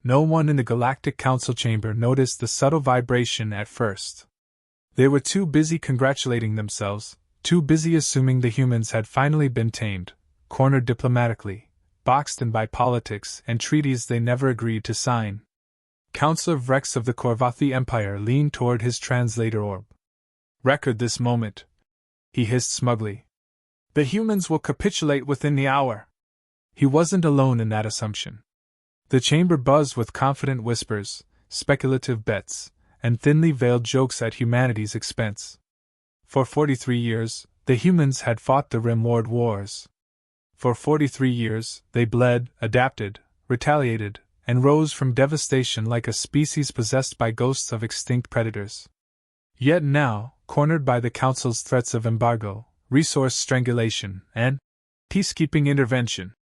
No one in the Galactic Council chamber noticed the subtle vibration at first. They were too busy congratulating themselves, too busy assuming the humans had finally been tamed, cornered diplomatically, boxed in by politics and treaties they never agreed to sign. Councillor Vrex of the Korvathi Empire leaned toward his translator orb. "Record this moment," he hissed smugly. "The humans will capitulate within the hour." He wasn't alone in that assumption. The chamber buzzed with confident whispers, speculative bets, and thinly veiled jokes at humanity's expense. For 43 years, the humans had fought the Rimworld Wars. For 43 years, they bled, adapted, retaliated, and rose from devastation like a species possessed by ghosts of extinct predators. Yet now, cornered by the Council's threats of embargo, resource strangulation, and peacekeeping intervention,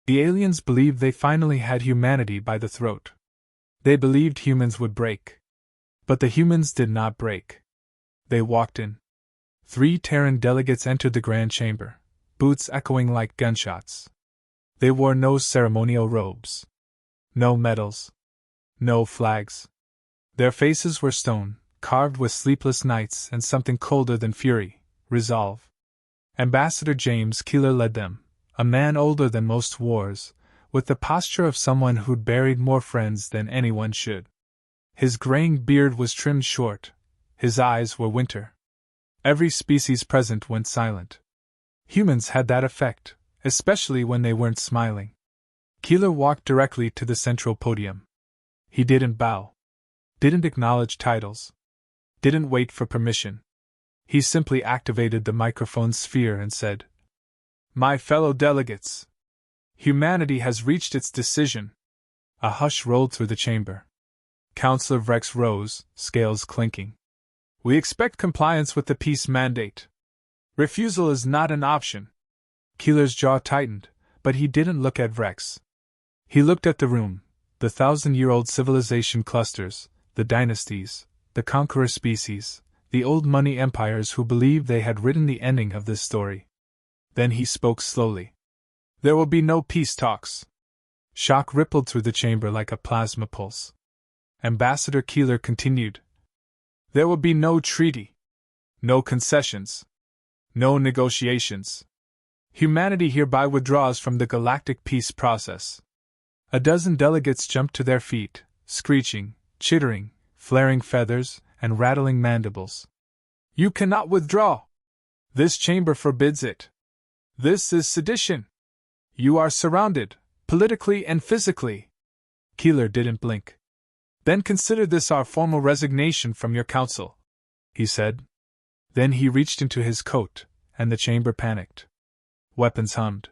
the aliens believed they finally had humanity by the throat. They believed humans would break. But the humans did not break. They walked in. 3 Terran delegates entered the Grand Chamber, boots echoing like gunshots. They wore no ceremonial robes. No medals. No flags. Their faces were stone, carved with sleepless nights and something colder than fury, resolve. Ambassador James Keeler led them, a man older than most wars, with the posture of someone who'd buried more friends than anyone should. His graying beard was trimmed short. His eyes were winter. Every species present went silent. Humans had that effect, especially when they weren't smiling. Keeler walked directly to the central podium. He didn't bow. Didn't acknowledge titles. Didn't wait for permission. He simply activated the microphone sphere and said, "My fellow delegates, humanity has reached its decision." A hush rolled through the chamber. Councillor Vrex rose, scales clinking. "We expect compliance with the peace mandate. Refusal is not an option." Keeler's jaw tightened, but he didn't look at Vrex. He looked at the room, the 1,000-year-old civilization clusters, the dynasties, the conqueror species, the old money empires who believed they had written the ending of this story. Then he spoke slowly. "There will be no peace talks." Shock rippled through the chamber like a plasma pulse. Ambassador Keeler continued. "There will be no treaty. No concessions. No negotiations. Humanity hereby withdraws from the galactic peace process." A dozen delegates jumped to their feet, screeching, chittering, flaring feathers, and rattling mandibles. "You cannot withdraw! This chamber forbids it! This is sedition! You are surrounded, politically and physically!" Keeler didn't blink. "Then consider this our formal resignation from your council," he said. Then he reached into his coat, and the chamber panicked. Weapons hummed.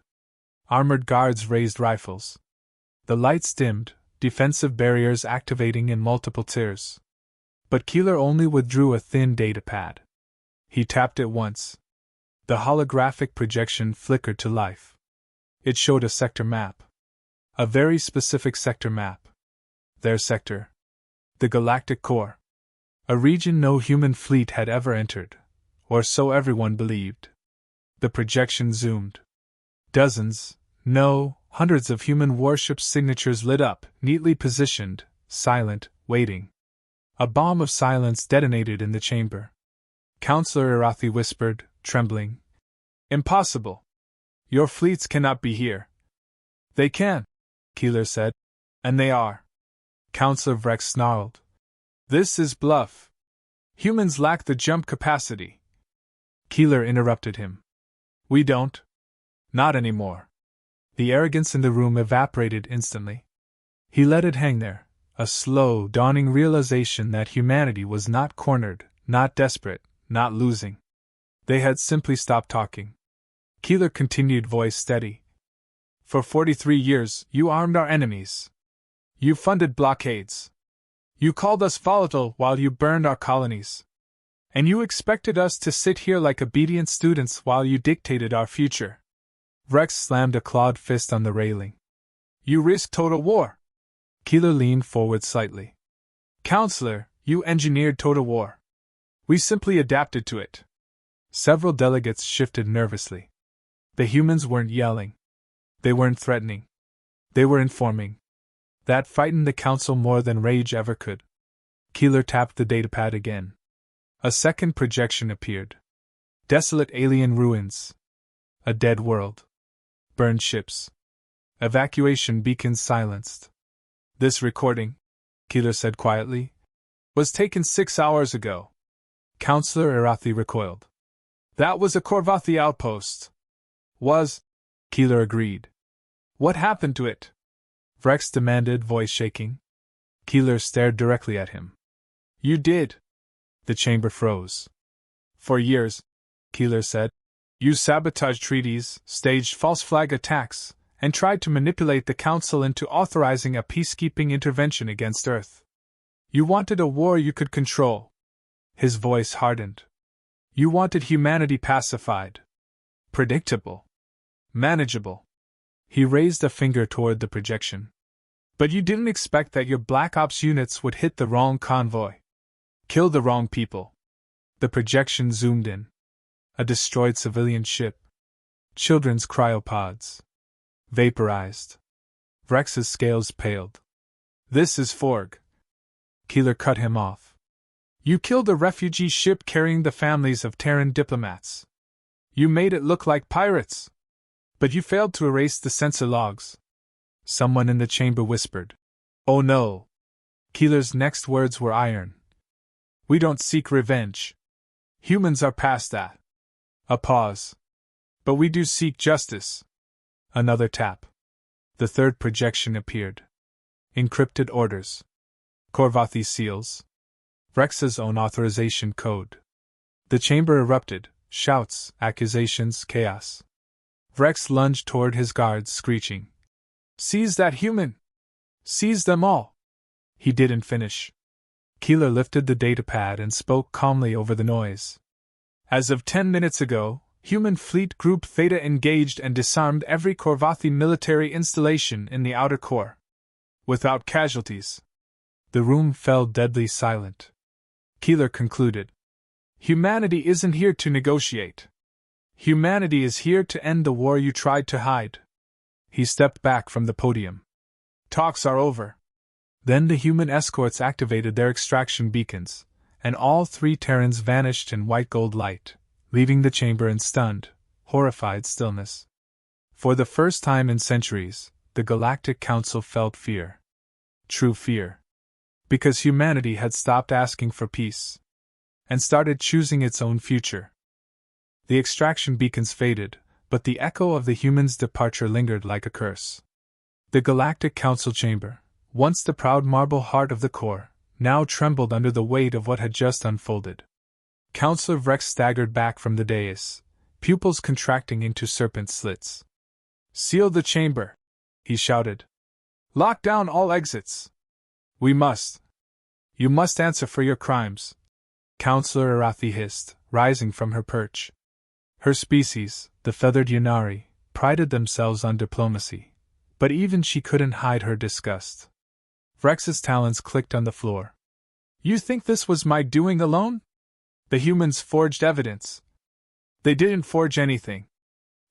Armored guards raised rifles. The lights dimmed, defensive barriers activating in multiple tiers. But Keeler only withdrew a thin data pad. He tapped it once. The holographic projection flickered to life. It showed a sector map. A very specific sector map. Their sector. The Galactic Core. A region no human fleet had ever entered, or so everyone believed. The projection zoomed. Dozens, no, hundreds of human warships' signatures lit up, neatly positioned, silent, waiting. A bomb of silence detonated in the chamber. Councillor Irathi whispered, trembling. "Impossible. Your fleets cannot be here." "They can," Keeler said. "And they are." Councillor Vrex snarled. "This is bluff. Humans lack the jump capacity." Keeler interrupted him. "We don't. Not anymore." The arrogance in the room evaporated instantly. He let it hang there, a slow, dawning realization that humanity was not cornered, not desperate, not losing. They had simply stopped talking. Keeler continued, voice steady. "For 43 years, you armed our enemies. You funded blockades. You called us volatile while you burned our colonies. And you expected us to sit here like obedient students while you dictated our future." Vrex slammed a clawed fist on the railing. "You risked total war." Keeler leaned forward slightly. "Counselor, you engineered total war. We simply adapted to it." Several delegates shifted nervously. The humans weren't yelling. They weren't threatening. They were informing. That frightened the council more than rage ever could. Keeler tapped the datapad again. A second projection appeared. Desolate alien ruins. A dead world. Burned ships. Evacuation beacons silenced. This recording, Keeler said quietly, was taken 6 hours ago. Counselor Arathi recoiled. That was a Korvathi outpost. Was, Keeler agreed. What happened to it? Vrex demanded, voice shaking. Keeler stared directly at him. You did. The chamber froze. For years, Keeler said, you sabotaged treaties, staged false flag attacks, and tried to manipulate the Council into authorizing a peacekeeping intervention against Earth. You wanted a war you could control. His voice hardened. You wanted humanity pacified. Predictable. Manageable. He raised a finger toward the projection. But you didn't expect that your Black Ops units would hit the wrong convoy. Kill the wrong people. The projection zoomed in. A destroyed civilian ship. Children's cryopods. Vaporized. Vrex's scales paled. This is Forg. Keeler cut him off. You killed a refugee ship carrying the families of Terran diplomats. You made it look like pirates. But you failed to erase the sensor logs. Someone in the chamber whispered. Oh no. Keeler's next words were iron. We don't seek revenge. Humans are past that. A pause. But we do seek justice. Another tap. The third projection appeared. Encrypted orders. Korvathi seals. Vrex's own authorization code. The chamber erupted, shouts, accusations, chaos. Vrex lunged toward his guards, screeching. Seize that human! Seize them all! He didn't finish. Keeler lifted the datapad and spoke calmly over the noise. As of 10 minutes ago, Human Fleet Group Theta engaged and disarmed every Korvathi military installation in the outer core. Without casualties. The room fell deadly silent. Keeler concluded. Humanity isn't here to negotiate. Humanity is here to end the war you tried to hide. He stepped back from the podium. Talks are over. Then the human escorts activated their extraction beacons, and all 3 Terrans vanished in white gold light, leaving the chamber in stunned, horrified stillness. For the first time in centuries, the Galactic Council felt fear. True fear. Because humanity had stopped asking for peace, and started choosing its own future. The extraction beacons faded, but the echo of the humans' departure lingered like a curse. The Galactic Council chamber, once the proud marble heart of the core, now trembled under the weight of what had just unfolded. Counselor Vrex staggered back from the dais, pupils contracting into serpent slits. Seal the chamber, he shouted. Lock down all exits. We must. You must answer for your crimes. Counselor Arathi hissed, rising from her perch. Her species, the feathered Yunari, prided themselves on diplomacy, but even she couldn't hide her disgust. Vrex's talons clicked on the floor. You think this was my doing alone? The humans forged evidence. They didn't forge anything.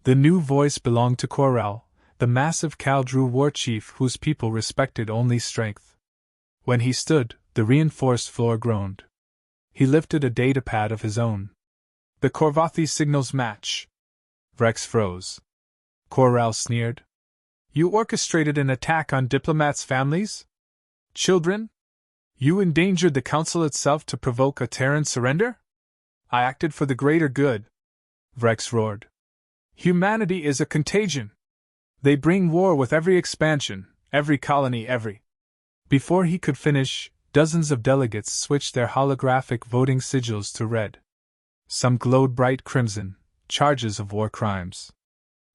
The new voice belonged to Koral, the massive Kaldru war chief whose people respected only strength. When he stood, the reinforced floor groaned. He lifted a datapad of his own. The Korvathi signals match. Vrex froze. Koral sneered. You orchestrated an attack on diplomats' families? Children? You endangered the Council itself to provoke a Terran surrender? I acted for the greater good. Vrex roared. Humanity is a contagion. They bring war with every expansion, every colony, every. Before he could finish, dozens of delegates switched their holographic voting sigils to red. Some glowed bright crimson, charges of war crimes.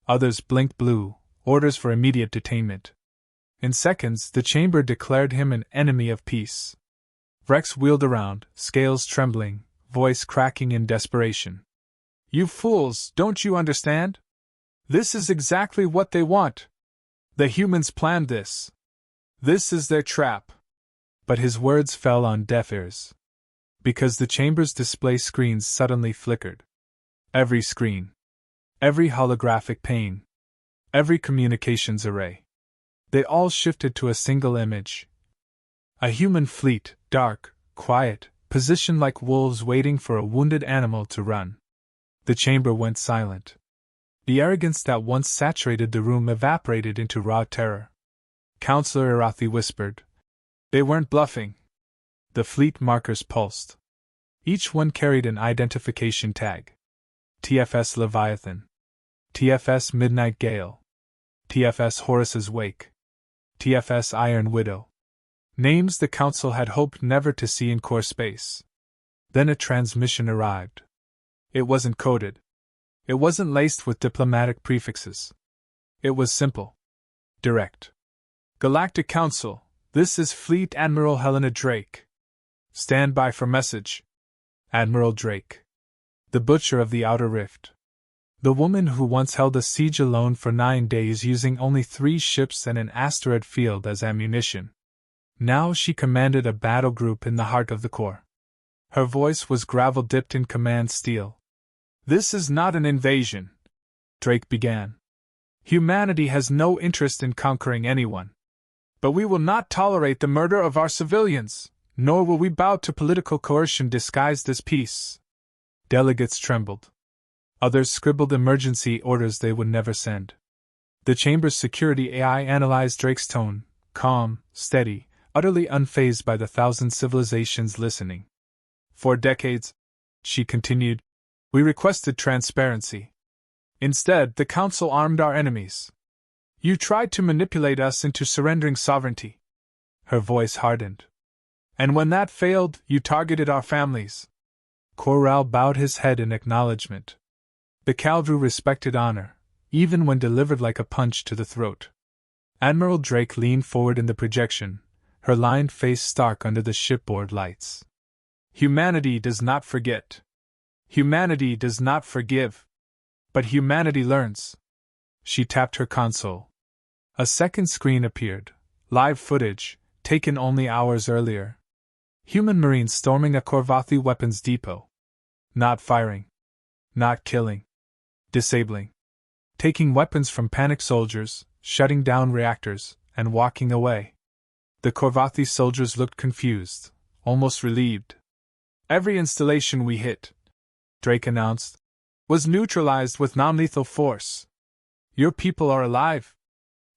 Others blinked blue, orders for immediate detainment. In seconds, the chamber declared him an enemy of peace. Vrex wheeled around, scales trembling, voice cracking in desperation. You fools, don't you understand? This is exactly what they want. The humans planned this. This is their trap. But his words fell on deaf ears. Because the chamber's display screens suddenly flickered. Every screen. Every holographic pane. Every communications array. They all shifted to a single image. A human fleet, dark, quiet, positioned like wolves waiting for a wounded animal to run. The chamber went silent. The arrogance that once saturated the room evaporated into raw terror. Counselor Arathi whispered. They weren't bluffing. The fleet markers pulsed. Each one carried an identification tag. TFS Leviathan. TFS Midnight Gale. TFS Horus's Wake. TFS Iron Widow. Names the Council had hoped never to see in core space. Then a transmission arrived. It wasn't coded. It wasn't laced with diplomatic prefixes. It was simple. Direct. Galactic Council, this is Fleet Admiral Helena Drake. Stand by for message. Admiral Drake. The Butcher of the Outer Rift. The woman who once held a siege alone for 9 days using only 3 ships and an asteroid field as ammunition. Now she commanded a battle group in the heart of the core. Her voice was gravel dipped in command steel. This is not an invasion, Drake began. Humanity has no interest in conquering anyone. But we will not tolerate the murder of our civilians, nor will we bow to political coercion disguised as peace. Delegates trembled. Others scribbled emergency orders they would never send. The chamber's security AI analyzed Drake's tone, calm, steady, utterly unfazed by the 1,000 civilizations listening. For decades, she continued, we requested transparency. Instead, the Council armed our enemies. You tried to manipulate us into surrendering sovereignty. Her voice hardened. And when that failed, you targeted our families. Corral bowed his head in acknowledgement. The Caldru respected honor, even when delivered like a punch to the throat. Admiral Drake leaned forward in the projection, her lined face stark under the shipboard lights. Humanity does not forget. Humanity does not forgive. But humanity learns. She tapped her console. A second screen appeared, live footage, taken only hours earlier. Human Marines storming a Korvathi weapons depot. Not firing. Not killing. Disabling. Taking weapons from panicked soldiers, shutting down reactors, and walking away. The Korvathi soldiers looked confused, almost relieved. Every installation we hit, Drake announced, was neutralized with non-lethal force. Your people are alive.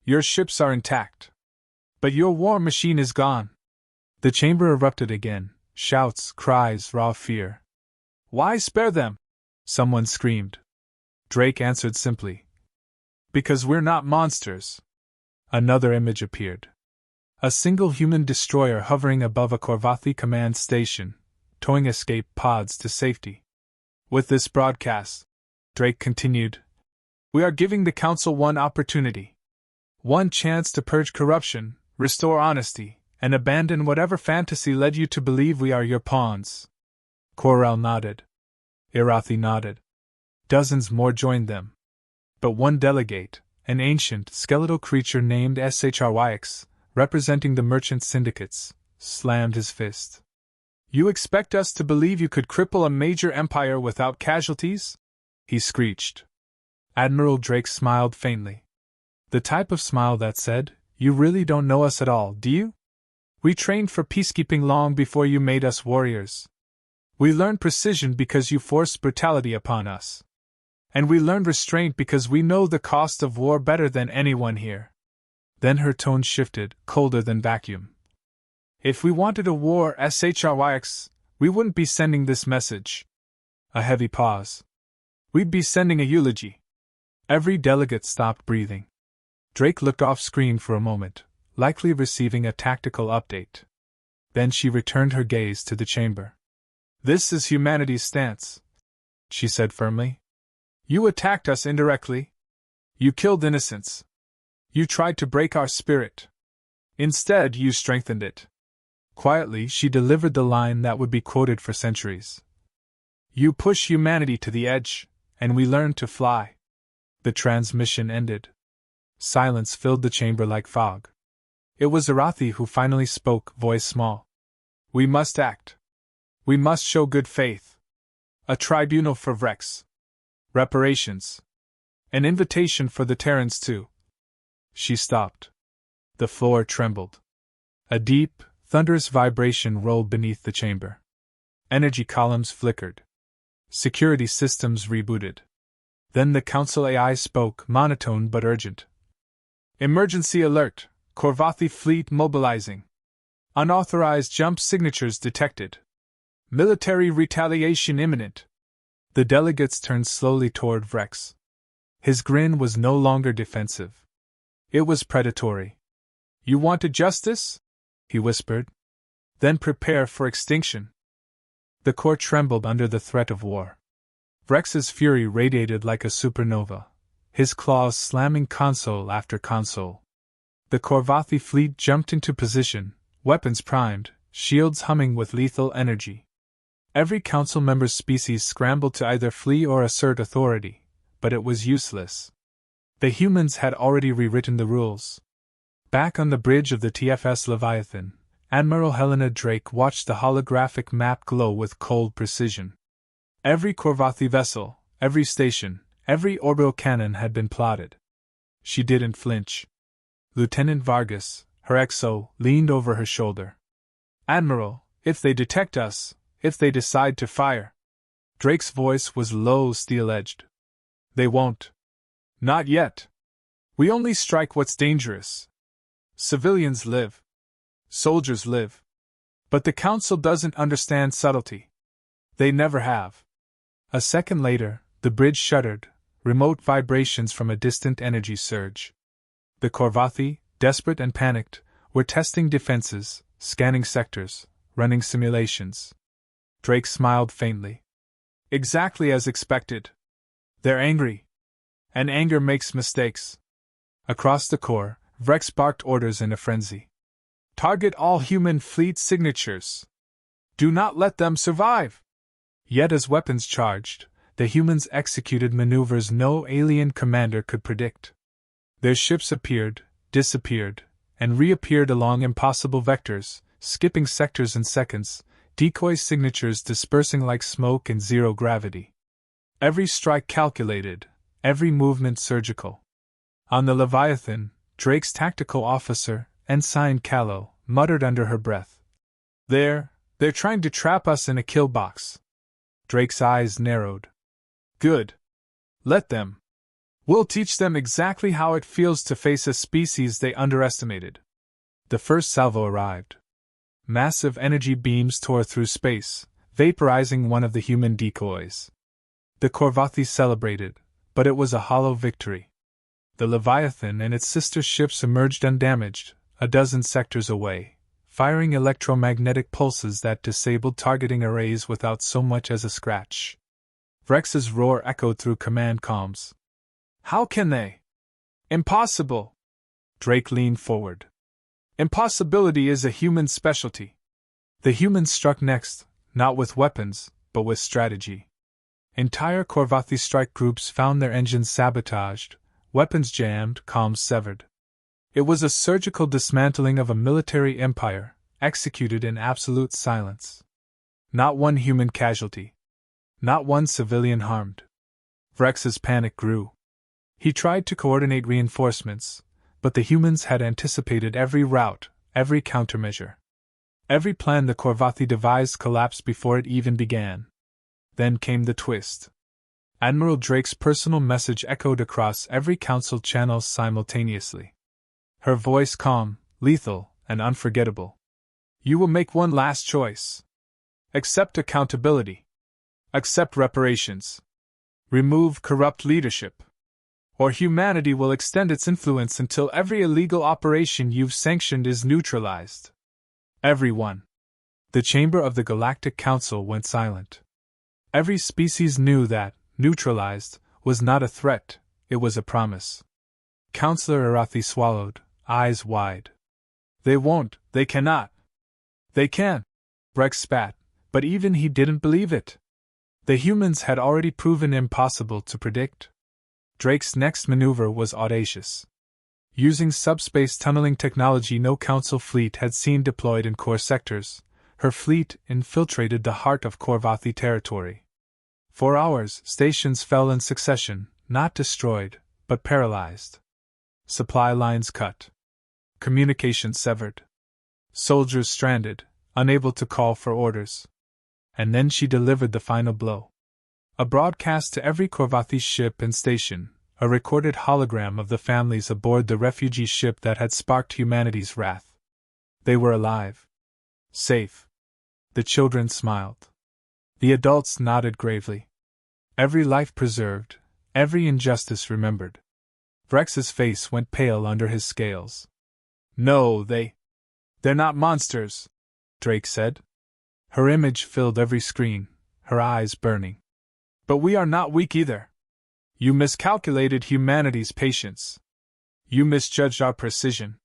Your ships are intact. But your war machine is gone. The chamber erupted again, shouts, cries, raw fear. Why spare them? Someone screamed. Drake answered simply. Because we're not monsters. Another image appeared. A single human destroyer hovering above a Korvathi command station, towing escape pods to safety. With this broadcast, Drake continued, we are giving the Council one opportunity. One chance to purge corruption, restore honesty, and abandon whatever fantasy led you to believe we are your pawns. Corral nodded. Arathi nodded. Dozens more joined them. But one delegate, an ancient, skeletal creature named SHRYX, representing the merchant syndicates, slammed his fist. You expect us to believe you could cripple a major empire without casualties? He screeched. Admiral Drake smiled faintly. The type of smile that said, you really don't know us at all, do you? We trained for peacekeeping long before you made us warriors. We learned precision because you forced brutality upon us. And we learned restraint because we know the cost of war better than anyone here. Then her tone shifted, colder than vacuum. If we wanted a war, SHRYX, we wouldn't be sending this message. A heavy pause. We'd be sending a eulogy. Every delegate stopped breathing. Drake looked off-screen for a moment, likely receiving a tactical update. Then she returned her gaze to the chamber. This is humanity's stance, she said firmly. You attacked us indirectly. You killed innocents. You tried to break our spirit. Instead, you strengthened it. Quietly, she delivered the line that would be quoted for centuries. You push humanity to the edge, and we learn to fly. The transmission ended. Silence filled the chamber like fog. It was Arathi who finally spoke, voice small. We must act. We must show good faith. A tribunal for Vrex. Reparations. An invitation for the Terrans too. She stopped. The floor trembled. A deep, thunderous vibration rolled beneath the chamber. Energy columns flickered. Security systems rebooted. Then the Council AI spoke, monotone but urgent. Emergency alert! Korvathi fleet mobilizing. Unauthorized jump signatures detected. Military retaliation imminent. The delegates turned slowly toward Vrex. His grin was no longer defensive. It was predatory. You wanted justice? He whispered. Then prepare for extinction. The core trembled under the threat of war. Vrex's fury radiated like a supernova, his claws slamming console after console. The Korvathi fleet jumped into position, weapons primed, shields humming with lethal energy. Every council member's species scrambled to either flee or assert authority, but it was useless. The humans had already rewritten the rules. Back on the bridge of the TFS Leviathan, Admiral Helena Drake watched the holographic map glow with cold precision. Every Korvathi vessel, every station, every orbital cannon had been plotted. She didn't flinch. Lieutenant Vargas, her XO, leaned over her shoulder. Admiral, if they detect us, if they decide to fire. Drake's voice was low, steel-edged. They won't. Not yet. We only strike what's dangerous. Civilians live. Soldiers live. But the Council doesn't understand subtlety. They never have. A second later, the bridge shuddered, remote vibrations from a distant energy surge. The Korvathi, desperate and panicked, were testing defenses, scanning sectors, running simulations. Drake smiled faintly. Exactly as expected. They're angry. And anger makes mistakes. Across the core, Vrex barked orders in a frenzy. Target all human fleet signatures. Do not let them survive. Yet as weapons charged, the humans executed maneuvers no alien commander could predict. Their ships appeared, disappeared, and reappeared along impossible vectors, skipping sectors in seconds, decoy signatures dispersing like smoke in zero gravity. Every strike calculated, every movement surgical. On the Leviathan, Drake's tactical officer, Ensign Callow, muttered under her breath. They're trying to trap us in a kill box. Drake's eyes narrowed. Good. Let them. We'll teach them exactly how it feels to face a species they underestimated. The first salvo arrived. Massive energy beams tore through space, vaporizing one of the human decoys. The Korvathi celebrated, but it was a hollow victory. The Leviathan and its sister ships emerged undamaged, a dozen sectors away, firing electromagnetic pulses that disabled targeting arrays without so much as a scratch. Vrex's roar echoed through command comms. How can they? Impossible! Drake leaned forward. Impossibility is a human specialty. The humans struck next, not with weapons, but with strategy. Entire Korvathi strike groups found their engines sabotaged, weapons jammed, comms severed. It was a surgical dismantling of a military empire, executed in absolute silence. Not one human casualty. Not one civilian harmed. Vrex's panic grew. He tried to coordinate reinforcements, but the humans had anticipated every route, every countermeasure. Every plan the Korvathi devised collapsed before it even began. Then came the twist. Admiral Drake's personal message echoed across every council channel simultaneously. Her voice calm, lethal, and unforgettable. You will make one last choice. Accept accountability. Accept reparations. Remove corrupt leadership. Or humanity will extend its influence until every illegal operation you've sanctioned is neutralized. Everyone. The chamber of the Galactic Council went silent. Every species knew that, neutralized, was not a threat, it was a promise. Counselor Arathi swallowed, eyes wide. They won't, they cannot. They can. Vrex spat, but even he didn't believe it. The humans had already proven impossible to predict. Drake's next maneuver was audacious. Using subspace tunneling technology no Council fleet had seen deployed in core sectors, her fleet infiltrated the heart of Korvathi territory. For hours, stations fell in succession, not destroyed, but paralyzed. Supply lines cut. Communication severed. Soldiers stranded, unable to call for orders. And then she delivered the final blow. A broadcast to every Korvathi ship and station, a recorded hologram of the families aboard the refugee ship that had sparked humanity's wrath. They were alive. Safe. The children smiled. The adults nodded gravely. Every life preserved, every injustice remembered. Vrex's face went pale under his scales. No, they're not monsters, Drake said. Her image filled every screen, her eyes burning. But we are not weak either. You miscalculated humanity's patience. You misjudged our precision.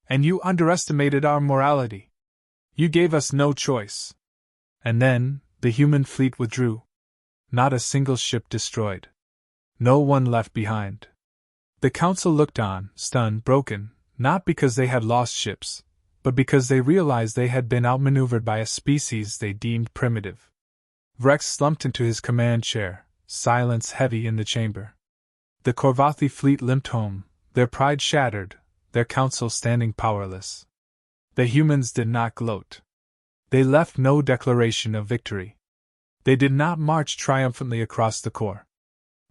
And you underestimated our morality. You gave us no choice. And then, the human fleet withdrew. Not a single ship destroyed. No one left behind. The Council looked on, stunned, broken, not because they had lost ships, but because they realized they had been outmaneuvered by a species they deemed primitive. Vrex slumped into his command chair, silence heavy in the chamber. The Korvathi fleet limped home, their pride shattered, their council standing powerless. The humans did not gloat. They left no declaration of victory. They did not march triumphantly across the core.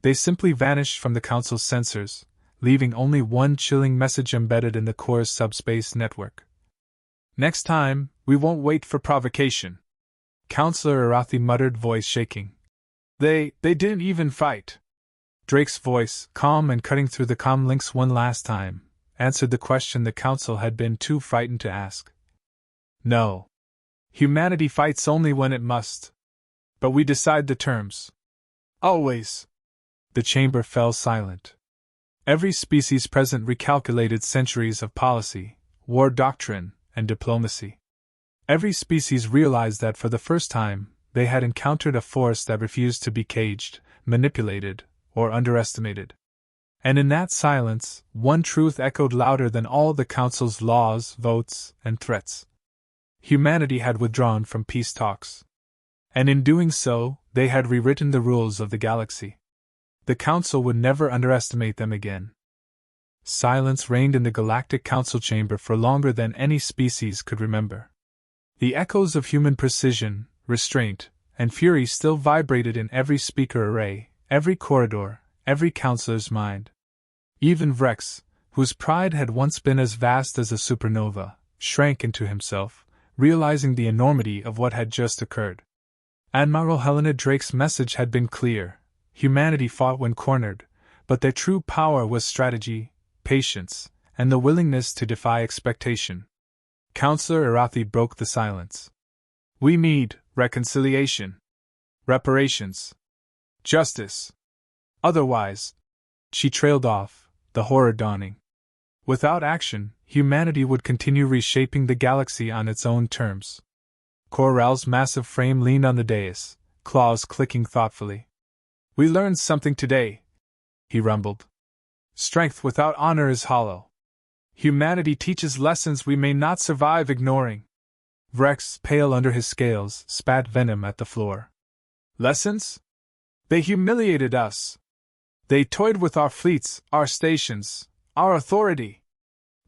They simply vanished from the council's sensors, leaving only one chilling message embedded in the core's subspace network. Next time, we won't wait for provocation. Counselor Arathi muttered, voice shaking. They didn't even fight. Drake's voice, calm and cutting through the comm links one last time, answered the question the council had been too frightened to ask. No. Humanity fights only when it must. But we decide the terms. Always. The chamber fell silent. Every species present recalculated centuries of policy, war doctrine, and diplomacy. Every species realized that for the first time, they had encountered a force that refused to be caged, manipulated, or underestimated. And in that silence, one truth echoed louder than all the Council's laws, votes, and threats. Humanity had withdrawn from peace talks. And in doing so, they had rewritten the rules of the galaxy. The Council would never underestimate them again. Silence reigned in the Galactic Council chamber for longer than any species could remember. The echoes of human precision, restraint, and fury still vibrated in every speaker array, every corridor, every counselor's mind. Even Vrex, whose pride had once been as vast as a supernova, shrank into himself, realizing the enormity of what had just occurred. Admiral Helena Drake's message had been clear. Humanity fought when cornered, but their true power was strategy, patience, and the willingness to defy expectation. Counselor Arathi broke the silence. We need reconciliation, reparations, justice. Otherwise, she trailed off, the horror dawning. Without action, humanity would continue reshaping the galaxy on its own terms. Corral's massive frame leaned on the dais, claws clicking thoughtfully. We learned something today, he rumbled. Strength without honor is hollow. Humanity teaches lessons we may not survive ignoring. Vrex, pale under his scales, spat venom at the floor. Lessons? They humiliated us. They toyed with our fleets, our stations, our authority.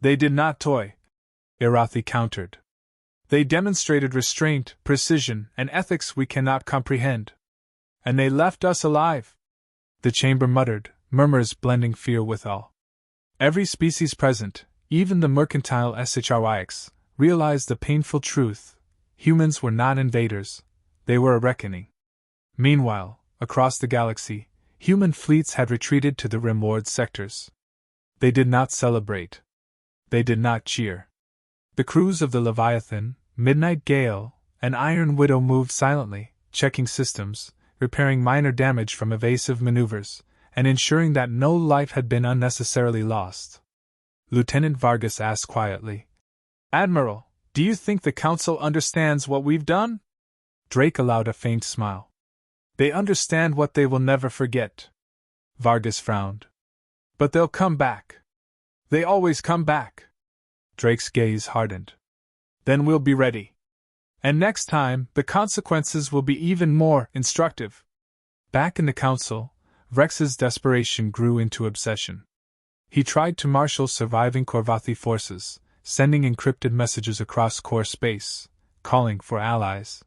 They did not toy, Arathi countered. They demonstrated restraint, precision, and ethics we cannot comprehend. And they left us alive. The chamber muttered, murmurs blending fear with awe. Every species present, even the mercantile SHRYX, realized the painful truth. Humans were not invaders, they were a reckoning. Meanwhile, across the galaxy, human fleets had retreated to the rimward sectors. They did not celebrate. They did not cheer. The crews of the Leviathan, Midnight Gale, and Iron Widow moved silently, checking systems, repairing minor damage from evasive maneuvers, and ensuring that no life had been unnecessarily lost. Lieutenant Vargas asked quietly, Admiral, do you think the Council understands what we've done? Drake allowed a faint smile. They understand what they will never forget. Vargas frowned. But they'll come back. They always come back. Drake's gaze hardened. Then we'll be ready. And next time, the consequences will be even more instructive. Back in the Council, Vrex's desperation grew into obsession. He tried to marshal surviving Korvathi forces, sending encrypted messages across core space, calling for allies.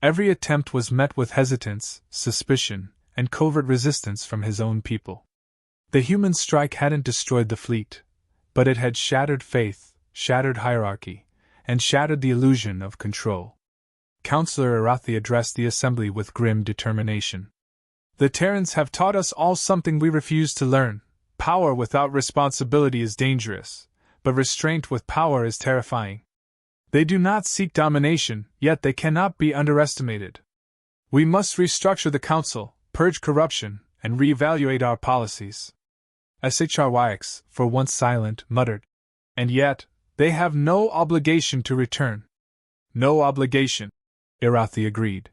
Every attempt was met with hesitance, suspicion, and covert resistance from his own people. The human strike hadn't destroyed the fleet, but it had shattered faith, shattered hierarchy, and shattered the illusion of control. Counselor Arathi addressed the assembly with grim determination. The Terrans have taught us all something we refuse to learn. Power without responsibility is dangerous, but restraint with power is terrifying. They do not seek domination, yet they cannot be underestimated. We must restructure the Council, purge corruption, and reevaluate our policies. SHRYX, for once silent, muttered. And yet, they have no obligation to return. No obligation, Arathi agreed.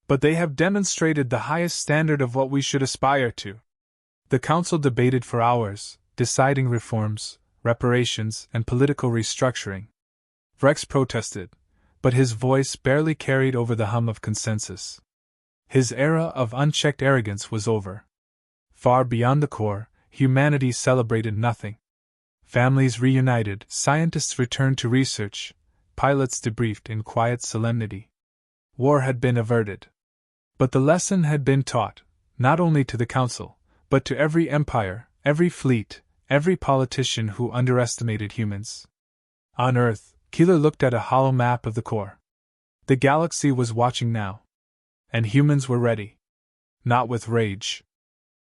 But they have demonstrated the highest standard of what we should aspire to. The Council debated for hours, deciding reforms, reparations, and political restructuring. Rex protested, but his voice barely carried over the hum of consensus. His era of unchecked arrogance was over. Far beyond the core, humanity celebrated nothing. Families reunited, scientists returned to research, pilots debriefed in quiet solemnity. War had been averted. But the lesson had been taught, not only to the Council, but to every empire, every fleet, every politician who underestimated humans. On Earth, Keeler looked at a hollow map of the core. The galaxy was watching now. And humans were ready. Not with rage.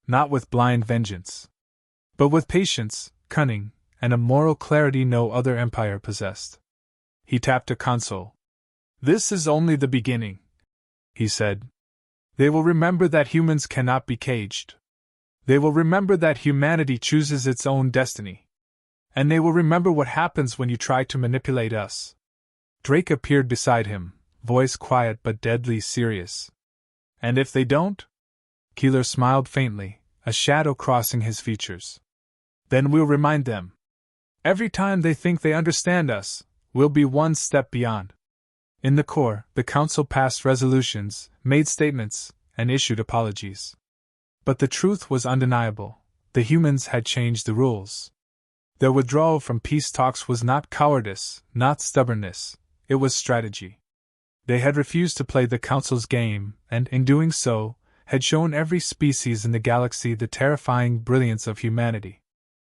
Not with blind vengeance. But with patience, cunning, and a moral clarity no other empire possessed. He tapped a console. This is only the beginning, he said. They will remember that humans cannot be caged. They will remember that humanity chooses its own destiny. And they will remember what happens when you try to manipulate us. Drake appeared beside him, voice quiet but deadly serious. And if they don't? Keeler smiled faintly, a shadow crossing his features. Then we'll remind them. Every time they think they understand us, we'll be one step beyond. In the core, the Council passed resolutions, made statements, and issued apologies. But the truth was undeniable. The humans had changed the rules. Their withdrawal from peace talks was not cowardice, not stubbornness, it was strategy. They had refused to play the Council's game, and, in doing so, had shown every species in the galaxy the terrifying brilliance of humanity.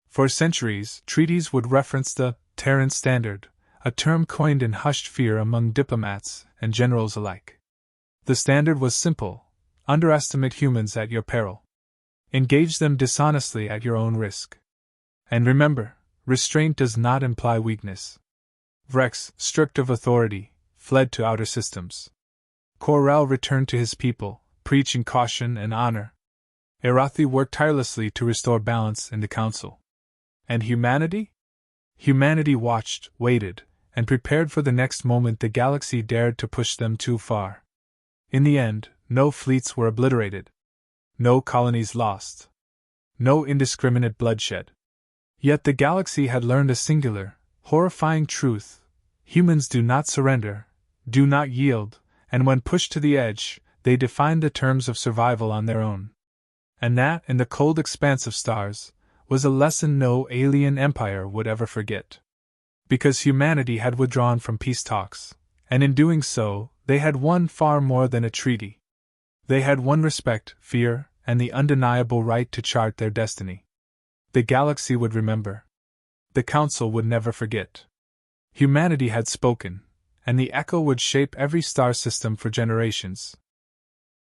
For centuries, treaties would reference the Terran Standard, a term coined in hushed fear among diplomats and generals alike. The standard was simple: underestimate humans at your peril. Engage them dishonestly at your own risk. And remember, restraint does not imply weakness. Vrex, stripped of authority, fled to outer systems. Kor-El returned to his people, preaching caution and honor. Arathi worked tirelessly to restore balance in the Council. And humanity? Humanity watched, waited, and prepared for the next moment the galaxy dared to push them too far. In the end, no fleets were obliterated. No colonies lost. No indiscriminate bloodshed. Yet the galaxy had learned a singular, horrifying truth: humans do not surrender, do not yield, and when pushed to the edge, they define the terms of survival on their own. And that, in the cold expanse of stars, was a lesson no alien empire would ever forget. Because humanity had withdrawn from peace talks, and in doing so, they had won far more than a treaty. They had won respect, fear, and the undeniable right to chart their destiny. The galaxy would remember. The Council would never forget. Humanity had spoken, and the echo would shape every star system for generations.